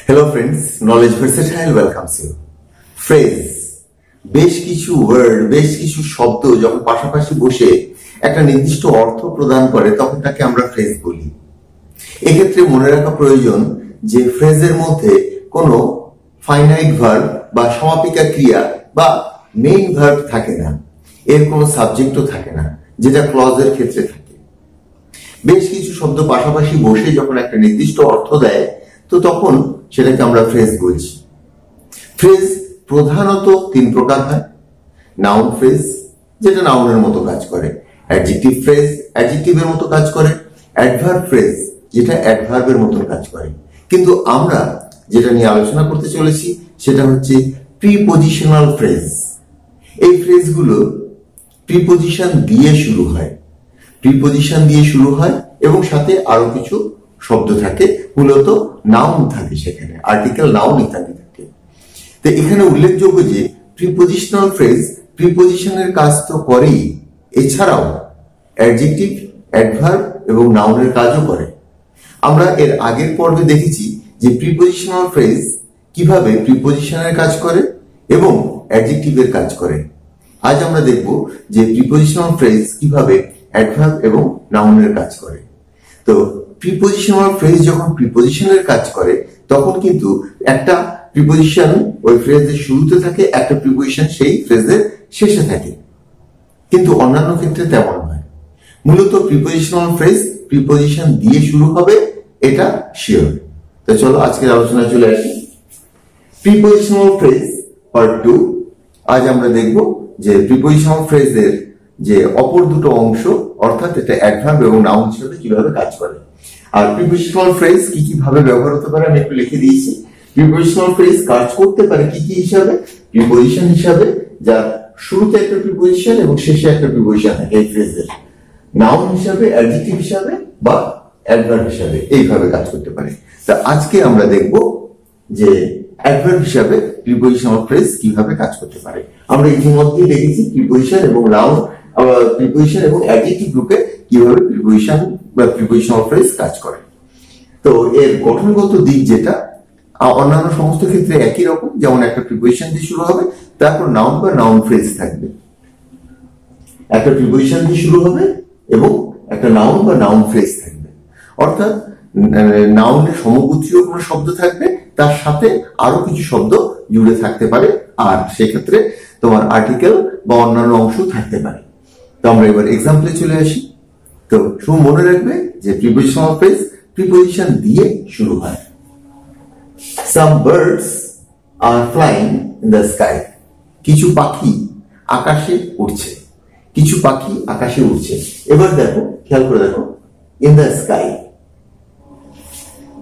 Hello friends, knowledge versatile welcomes you. Phrase, বেশ কিছু word, বেশ কিছু শব্দ যখন পাশাপাশি বসে একটা নির্দিষ্ট অর্থ প্রদান করে তখন তাকে আমরা ফ্রেজ বলি। এক্ষেত্রে মনে রাখা প্রয়োজন যে ফ্রেজের মধ্যে কোনো ফাইনাইট ভার্ব বা সমাপিকা ক্রিয়া বা মেইন ভার্ব থাকে না, এর কোনো সাবজেক্টও থাকে না, যেটা ক্লজের ক্ষেত্রে থাকে। বেশ কিছু শব্দ পাশাপাশি বসে যখন একটা নির্দিষ্ট অর্থ দেয় তো তখন সেটাকে আমরা ফ্রেজ বলছি। ফ্রেজ প্রধানত তিন প্রকার হয়। নাউন ফ্রেজ, যেটা নাউনের মতো কাজ করে। অ্যাডজেক্টিভ ফ্রেজ, অ্যাডজেক্টিভের মতো কাজ করে। অ্যাডভার্ব ফ্রেজ, যেটা অ্যাডভার্বের মতো কাজ করে। কিন্তু আমরা যেটা নিয়ে আলোচনা করতে চলেছি সেটা হচ্ছে প্রিপজিশনাল ফ্রেজ। এই ফ্রেজগুলো প্রিপজিশন দিয়ে শুরু হয়, প্রিপজিশন দিয়ে শুরু হয় এবং সাথে আরো কিছু শব্দ থাকে, মূলত নাউন থাকে, সেখানে আর্টিকেল, নাউন ইত্যাদি থাকে। তো এখানে উল্লেখযোগ্য যে প্রিপজিশনাল ফ্রেজ প্রিপজিশনের কাজ তো করেই, এছাড়াও অ্যাডজেক্টিভ, অ্যাডভার্ব এবং নাউনের কাজও করে। আমরা এর আগের পর্বে দেখেছি যে প্রিপজিশনাল ফ্রেজ কিভাবে প্রিপজিশনের কাজ করে এবং অ্যাডজেক্টিভের কাজ করে। আজ আমরা দেখব যে প্রিপজিশনাল ফ্রেজ কিভাবে অ্যাডভার্ব এবং নাউনের কাজ করে। তো প্রিপজিশনাল ফ্রেজ যখন প্রিপজিশনের কাজ করে তখন কিন্তু একটা প্রিপজিশন ওই ফ্রেজের শুরুতে থাকে, একটা প্রিপজিশন সেই ফ্রেজের শেষে থাকে। কিন্তু অন্যান্য ক্ষেত্রে তেমন নয়। মূলত প্রিপজিশনাল ফ্রেজ প্রিপজিশন দিয়ে শুরু হবে, এটা শিওর। তো চলো আজকের আলোচনায় চলে আসি। Prepositional phrase part 2। আজ আমরা দেখব যে প্রিপজিশনাল ফ্রেজের যে অপর দুটো অংশ, অর্থাৎ এটা অ্যাডভার্ব এবং নাউন হিসেবে কিভাবে কাজ করে। আর প্রিপজিশনাল ফ্রেজ কি কি ভাবে ব্যবহার হতে পারে আমি একটু লিখে দিয়েছি। প্রিপজিশনাল ফ্রেজ কাজ করতে পারে কি কি হিসাবে? প্রিপজিশন হিসাবে, যার শুরুতে একটা প্রিপজিশন এবং শেষে একটা প্রিপজিশন থাকে এই ফ্রেজের। নাউন হিসাবে, অ্যাডজেক্টিভ হিসাবে বা অ্যাডভার্ব হিসাবে, এইভাবে কাজ করতে পারে। তা আজকে আমরা দেখব যে অ্যাডভার্ব হিসাবে প্রিপজিশনাল ফ্রেজ কিভাবে কাজ করতে পারে। আমরা ইতিমধ্যে দেখেছি প্রিপজিশন এবং নাউন, প্রিপজিশন এবং অ্যাডজেক্টিভ গ্রুপে কিভাবে প্রিপজিশন বা প্রিপজিশনাল ফ্রেজ কাজ করে। তো এর গঠনগত দিক যেটা অন্যান্য সমস্ত ক্ষেত্রে একই রকম, যেমন একটা প্রিপজিশন দিয়ে শুরু হবে, তারপর নাউন বা নাউন ফ্রেজ থাকবে। একটা প্রিপজিশন দিয়ে শুরু হবে এবং একটা নাউন বা নাউন ফ্রেজ থাকবে, অর্থাৎ নাউনের সমগোত্রীয় কোনো শব্দ থাকবে, তার সাথে আরো কিছু শব্দ জুড়ে থাকতে পারে, আর সেক্ষেত্রে তোমার আর্টিকেল বা অন্যান্য অংশ থাকতে পারে। তো আমরা এবার এক্সাম্পলে চলে আসি। তো শুধু মনে রাখবে যে প্রিপজিশনাল ফ্রেজ প্রিপজিশন দিয়ে শুরু হয়। Some birds are flying in the sky. কিছু পাখি আকাশে উড়ছে, কিছু পাখি আকাশে উড়ছে। এবার দেখো, খেয়াল করে দেখো, in the sky,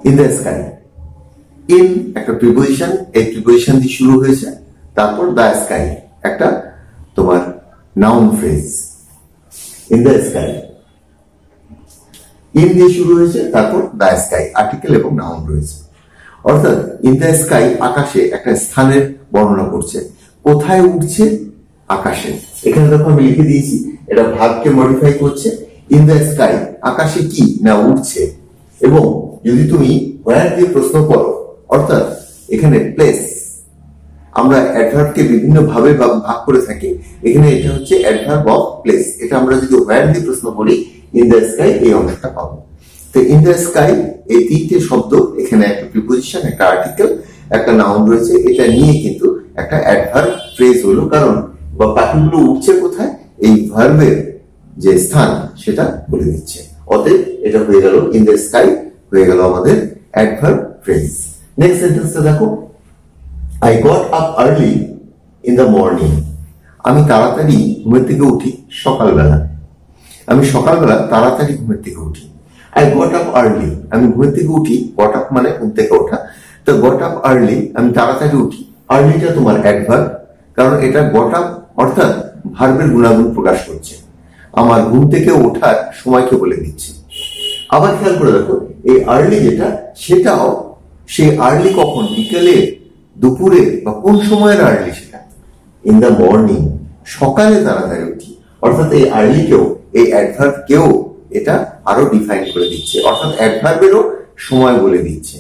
in the sky, in একটা প্রিপজিশন, এই প্রিপজিশন দিয়ে শুরু হয়েছে, তারপর the sky একটা তোমার noun phrase. in the sky, in দিয়ে শুরু হয়েছে, তারপর the sky আর্টিকেল এবং নাউন রয়েছে। অর্থাৎ in the sky আকাশে একটা স্থানের বর্ণনা করছে। কোথায় উঠছে? আকাশে। এখানে দেখো আমি লিখে দিয়েছি, এটা ভাবকে মডিফাই করছে। in the sky আকাশে কি না উঠছে। এবং যদি তুমি where দিয়ে প্রশ্ন করো, অর্থাৎ এখানে প্লেস, আমরা অ্যাডভার্বকে বিভিন্ন ভাবে ভাগ করে থাকি, এখানে এটা হচ্ছে অ্যাডভার্ব অফ প্লেস। এটা আমরা যদি where দিয়ে প্রশ্ন করি in the sky এই অংশটা পাবো। তো in the sky এই তিনটে শব্দ, এখানে একটা প্রিপজিশন, একটা আর্টিকেল, একটা নাউন রয়েছে, এটা নিয়ে কিন্তু একটা অ্যাডভার্ব ফ্রেজ হলো। কারণ বা পাখিগুলো উঠছে কোথায়, এই ভার্বের যে স্থান সেটা বলে দিচ্ছে। অতএব এটা হয়ে গেল in the sky, হয়ে গেল আমাদের অ্যাডভার্ব ফ্রেজ। নেক্সট সেন্টেন্সটা দেখো, I got up early in the morning. আমি তাড়াতাড়ি ঘুমের থেকে উঠি সকালবেলা। আমি সকালবেলা তাড়াতাড়ি ঘুমের থেকে উঠি। I got up early, আমি ঘুমের থেকে উঠি। got up মানে ঘুম থেকে ওঠা। তো got up early, আমি তাড়াতাড়ি উঠি। earlyটা তোমার অ্যাডভার্ব, কারণ এটা got up অর্থাৎ ভার্বের গুণাগুণ প্রকাশ করছে, আমার ঘুম থেকে ওঠার সময়কে বলে দিচ্ছে। আবার খেয়াল করে দেখো, এই আর্লি যেটা, সেটাও সেই আর্লি কখন, বিকেলে, দুপুরে বা কোন সময়ের আর্লি, সেটা ইন দ্য মর্নিং, সকালে তাড়াতাড়ি উঠি। অর্থাৎ এই আর্লিকেও, এই অ্যাডভার্বকেও এটা আরো ডিফাইন করে দিচ্ছে, অর্থাৎ অ্যাডভার্বেরও সময় বলে দিচ্ছে,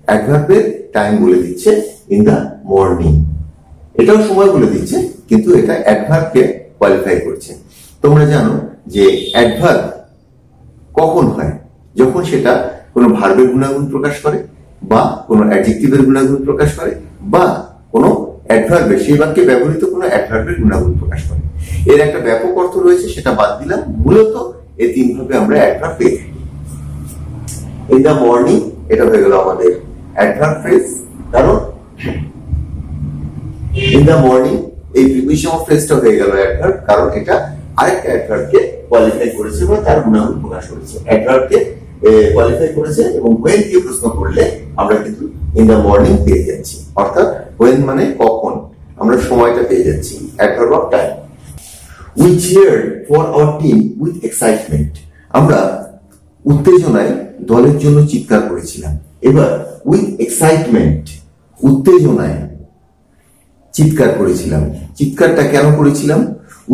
অ্যাডভার্বের টাইম বলে দিচ্ছে ইন দ্য মর্নিং, এটাও সময় বলে দিচ্ছে, কিন্তু এটা অ্যাডভার্বকে কোয়ালিফাই করছে। তোমরা জানো যে অ্যাডভার্ব কখন হয়, যখন সেটা কোনো ভার্বের গুণাগুণ প্রকাশ করে, বা কোনো অ্যাডজেক্টিভের গুণাগুণ প্রকাশ করে, বা কোনো অ্যাডভার্বের, সেই বাক্যে ব্যবহৃত কোনো অ্যাডভার্বের গুণাগুণ প্রকাশ করে। এর একটা ব্যাপক অর্থ রয়েছে, সেটা বাদ দিলাম। মূলত এই তিন ভাবে আমরা অ্যাডভার্ব পেয়ে থাকি। ইন দ্য মর্নিং এটা হয়ে গেল আমাদের অ্যাডভার্ব ফ্রেজ, কারণ ইন দ্য মর্নিং এই প্রিপোজিশন অফ ফ্রেজটা হয়ে গেল অ্যাডভার্ব, কারণ এটা আরেকটা অ্যাডভার্বকে কোয়ালিফাই করেছে বা তার গুণাগুণ প্রকাশ করেছে। অ্যাডভার্বকে কোয়ালিফাই করেছে, এবং when দিয়ে প্রশ্ন করলে আমরা কিন্তু ইন দ্য মর্নিং পেয়ে যাচ্ছি, অর্থাৎ when মানে কখন, আমরা সময়টা পেয়ে যাচ্ছি, adverb of time. We cheered for our team with excitement, আমরা উত্তেজনায় দলের জন্য চিৎকার করেছিলাম। এবার with excitement, উত্তেজনায় চিৎকার করেছিলাম। চিৎকারটা কেন করেছিলাম,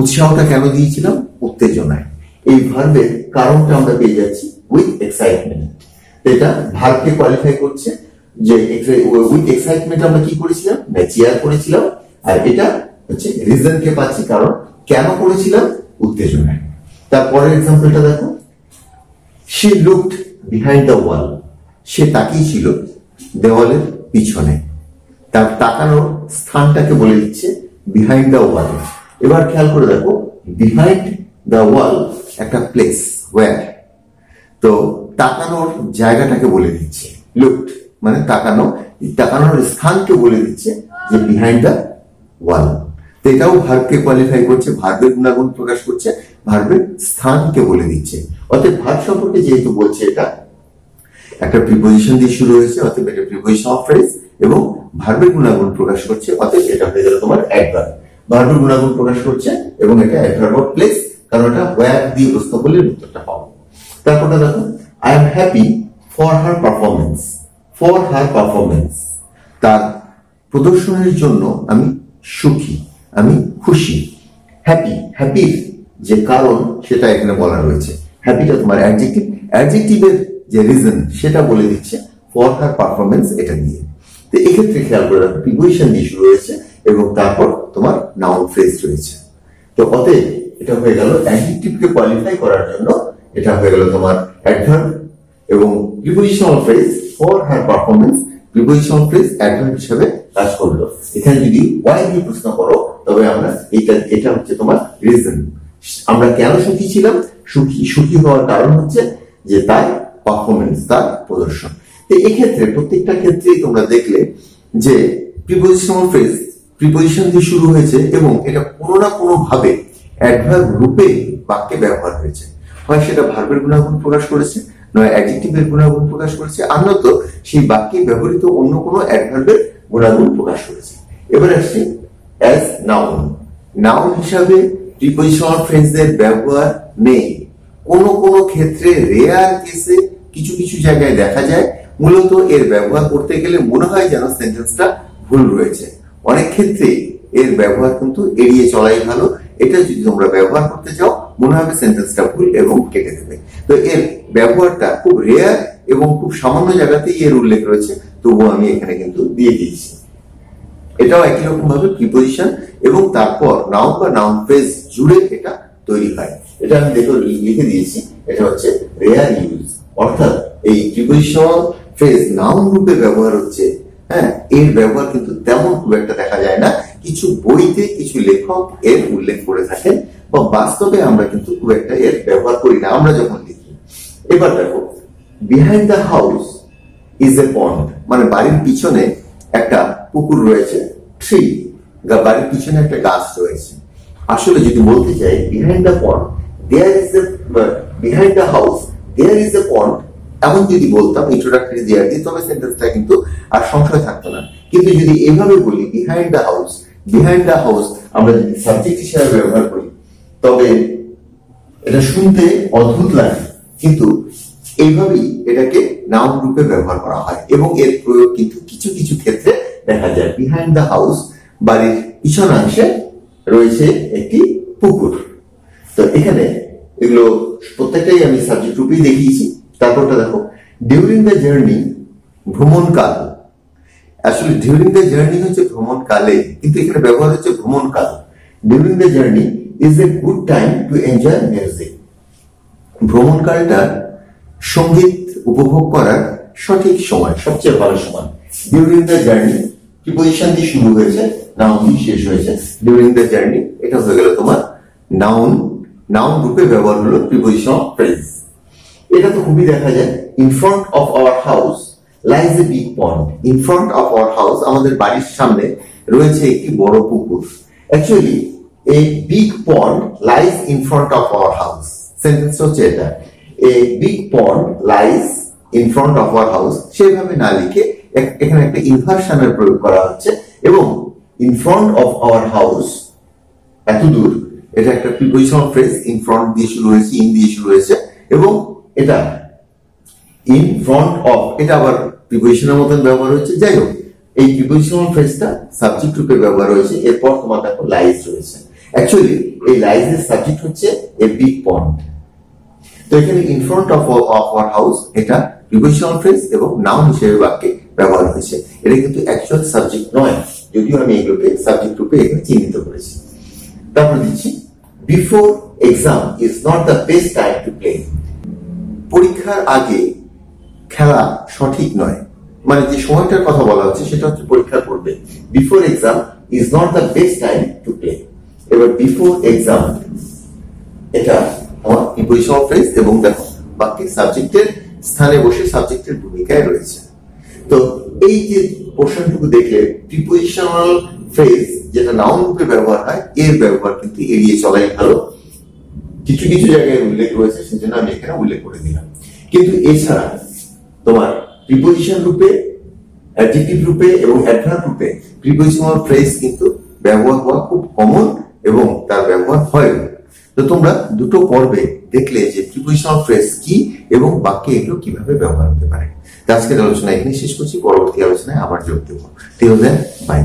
উৎসাহটা কেন দিয়েছিলাম, উত্তেজনায়। এই ভার্বের কারণটা আমরা পেয়ে যাচ্ছি উইথ এক্সাইটমেন্ট। এটা ভার্বকে কোয়ালিফাই করছে, যে উইথ এক্সাইটমেন্ট আমরা কি করেছিলাম, চিয়ার করেছিলাম। আর এটা হচ্ছে রিজনকে পাচ্ছি, কারণ কেন করেছিলাম, উত্তেজনায়। তারপরের এক্সাম্পলটা দেখো, শি লুকড বিহাইন্ড দ্য ওয়াল, সে তাকিয়েছিল দেওয়ালের পিছনে। তার তাকানোর স্থানটাকে বলে দিচ্ছে বিহাইন্ড দ্য ওয়াল। এবার খেয়াল করে দেখো, বিহাইন্ড দ্য ওয়াল একটা প্লেস, ওয়্যার, তো তাকানোর জায়গাটাকে বলে দিচ্ছে। লুকড মানে তাকানো, তাকানোর স্থানকে বলে দিচ্ছে যে বিহাইন্ড দ্য ওয়াল। তো এটাও ভার্বকে কোয়ালিফাই করছে, ভার্বের গুণাগুণ প্রকাশ করছে, ভার্বের স্থানকে বলে দিচ্ছে। অতএব ভার্ব সম্পর্কে যেহেতু বলছে, এটা একটা প্রিপোজিশন দিয়ে শুরু হয়েছে, অতএব এটা প্রিপোজিশন অফ ফ্রেজ, এবং ভার্বের গুণাগুণ প্রকাশ করছে, অতএব এটা হয়ে গেল তোমার অ্যাডভার্ব। ভার্বের গুণাগুণ প্রকাশ করছে এবং এটা অ্যাডভার্ব অফ প্লেস, কারণ এটা ওয়্যার দিয়ে প্রশ্ন করলে উত্তরটা পাবো। তারপরটা দেখো, I am happy for her performance. For her performance, তার প্রদর্শনের জন্য আমি সুখী, আমি খুশি। হ্যাপি, হ্যাপির যে কারণ সেটা এখানে বলা রয়েছে। হ্যাপিটা তোমার অ্যাডজেক্টিভ, অ্যাডজেক্টিভের যে রিজন সেটা বলে দিচ্ছে ফর হার পারফরমেন্স এটা দিয়ে। তো এক্ষেত্রে খেয়াল করে রাখো, প্রিপোজিশন দিয়ে শুরু হয়েছে এবং তারপর তোমার নাউন ফ্রেজ রয়েছে। তো অতএব এটা হয়ে গেল অ্যাডজেক্টিভকে কোয়ালিফাই করার জন্য, এটা হয়ে গেল তোমার অ্যাডভার্ব, এবং prepositional phrase for her performance prepositional phrase adverb হিসেবে কাজ করলো। এখানে যদি ওয়াই দিয়ে প্রশ্ন করো, তবে আমরা এটা হচ্ছে তোমার রিজন। আমরা কেন সুখী ছিলাম, সুখী হওয়ার কারণ হচ্ছে যে তার পারফরমেন্স, তার প্রদর্শন। তো এক্ষেত্রে প্রত্যেকটা ক্ষেত্রেই তোমরা দেখলে যে প্রিপোজিশনাল ফ্রেজ প্রিপোজিশন দিয়ে শুরু হয়েছে, এবং এটা কোনো না কোনো ভাবে অ্যাডভার্ব রূপে বাক্যে ব্যবহার হয়েছে। হয় সেটা ভার্বের গুণাগুণ প্রকাশ করেছে, নয় অ্যাডজেক্টিভের গুণাগুণ প্রকাশ করেছে, আর নয়তো সেই বাক্যে ব্যবহৃত অন্য কোনো অ্যাডভার্বের গুণাগুণ প্রকাশ করেছে। এবার আসছি অ্যাজ নাউন। নাউন হিসাবে প্রিপোজিশনাল ফ্রেজের ব্যবহার নেই। কোনো কোনো ক্ষেত্রে রেয়ার কেসে কিছু কিছু জায়গায় দেখা যায়, মূলত এর ব্যবহার করতে গেলে মনে হয় যেন সেন্টেন্সটা ভুল রয়েছে। অনেক ক্ষেত্রে এর ব্যবহার কিন্তু এড়িয়ে চলাই ভালো। এটা যদি তোমরা ব্যবহার করতে চাও, মনে হবে সেন্টেন্সটা ভুল এবং কেটে দেবে। তো এর ব্যবহারটা খুব রেয়ার এবং খুব সামান্য জায়গাতেই এর উল্লেখ রয়েছে, তবুও আমি এখানে কিন্তু দিয়ে দিয়েছি। এটাও একই রকম ভাবে প্রিপোজিশন এবং তারপর নাউন বা নাউন ফ্রেজ জুড়ে এটা তৈরি হয়। এটা আমি লিখে দিয়েছি, এটা হচ্ছে রেয়ার ইউজ, অর্থাৎ এই প্রিপোজিশনাল ফ্রেজ নাউন রূপে ব্যবহার হচ্ছে। হ্যাঁ, এর ব্যবহার কিন্তু তেমন খুব একটা দেখা যায় না। কিছু বইতে কিছু লেখক এর উল্লেখ করে থাকেন, বা বাস্তবে আমরা কিন্তু খুব একটা এর ব্যবহার করি না আমরা যখন লিখি। এবার দেখো, behind the house is a pond, মানে বাড়ির পিছনে একটা পুকুর রয়েছে। ট্রি, বাড়ির পিছনে একটা গাছ রয়েছে। আসলে যদি বলতে চাই behind the pond there is a, behind the house there is a pond, এমন যদি বলতাম ইন্ট্রোডাক্টরি দেয়ার দিয়ে, তবে সেন্টেন্সটা কিন্তু আর সংশয় থাকতো না। কিন্তু যদি এভাবে বলি behind the house, behind the house আমরা যদি সাবজেক্ট হিসেবে ব্যবহার করি, তবে এটা শুনতে অদ্ভুত লাগে, কিন্তু এইভাবেই এটাকে নাউন রূপে ব্যবহার করা হয় এবং এর প্রয়োগ কিন্তু কিছু কিছু ক্ষেত্রে দেখা যায়। বিহাইন্ড দ্য হাউস, বাড়ির পিছনাংশে রয়েছে একটি পুকুর। তো এখানে এগুলো প্রত্যেকটাই আমি সাবজেক্ট রূপেই দেখিয়েছি। তারপরটা দেখো, ডিউরিং দ্য জার্নি, ভ্রমণকাল, আসলে ডিউরিং দ্য জার্নি হচ্ছে ভ্রমণকালে, কিন্তু এখানে ব্যবহার হচ্ছে ভ্রমণকাল। During the journey is a good time to enjoy music. ভ্রমণকালটা সঙ্গীত উপভোগ করার সঠিক সময়, সবচেয়ে ভালো সময়। ডিউরিং দ্য জার্নি প্রিপোজিশন দিয়ে শুরু হয়েছে, নাউন দিয়ে শেষ হয়েছে। ডিউরিং দ্য জার্নি এটা হয়ে গেল তোমার নাউন, নাউন রূপে ব্যবহার হলো প্রিপোজিশন ফ্রেজ। এটা তো খুবই দেখা যায়। In front of our house lies a big pond. In front of our house, আমাদের বাড়ির সামনে রয়েছে একটি বড় পুকুর। Actually a big pond lies in front of our house, sentence হচ্ছে এটা। A big pond lies in front of our house, সেভাবে না লিখে এখানে একটা ইনভার্সনের প্রয়োগ করা হচ্ছে, এবং in front of our house এত দূর, এটা একটা প্রিপোজিশনাল ফ্রেজ। ইন ফ্রন্ট দিয়ে শুরু হয়েছে, ইন দিয়ে শুরু হয়েছে, এবং এটা ইন ফ্রন্ট অফ, এটা আবার প্রিপোজিশনের মতন ব্যবহার হচ্ছে। যাই হোক, এই প্রিপোজিশনাল ফ্রেজটা সাবজেক্ট রূপে ব্যবহার হয়েছে। এরপর তোমার দেখো লাইজ রয়েছে। অ্যাকচুয়ালি এই লাইজের সাবজেক্ট হচ্ছে এ বিগ পন্ড। তো এখানে in front of our house এটা প্রিপোজিশনাল ফ্রেজ এবং নাউন হিসেবে বাক্যে ব্যবহার হয়েছে। এটা কিন্তু অ্যাকচুয়াল সাবজেক্ট নয়, যদিও আমি এগুলোকে সাবজেক্ট রূপে এখানে চিহ্নিত করেছি। তারপর দিচ্ছি before exam is not the best time to play. পরীক্ষার আগে খেলা সঠিক নয়, মানে যে সময়টার কথা বলা হচ্ছে সেটা হচ্ছে পরীক্ষার পূর্বে। Before exam is not the best time to play. এবার বিফোর এক্সাম এটা আমার প্রিপোজিশনাল ফ্রেজ, এবং দেখো বাক্যে সাবজেক্টের স্থানে বসে সাবজেক্টের ভূমিকায় রয়েছে। তো এই যে পোর্শনটুকু দেখলে প্রিপোজিশনাল ফ্রেজ যেটা নাউন রূপে ব্যবহার হয়, এর ব্যবহার কিন্তু এড়িয়ে চলাই ভালো। কিছু কিছু জায়গায় উল্লেখ রয়েছে, সেজন্য আমি এখানে উল্লেখ করে দিলাম। কিন্তু এছাড়া তোমার প্রিপোজিশন রূপে, অ্যাডজেক্টিভ রূপে এবং অ্যাডভার্ব রূপে প্রিপোজিশনাল ফ্রেজ কিন্তু ব্যবহার হওয়া খুব কমন, এবং তার ব্যবহার হয়। তো তোমরা দুটো পর্বে দেখলে যে প্রিপোজিশনাল ফ্রেজ কি এবং বাক্যে এগুলো কিভাবে ব্যবহার হতে পারে। আজকের আলোচনা এখানে শেষ করছি, পরবর্তী আলোচনায় আবার যোগ দেবো। Till then, by.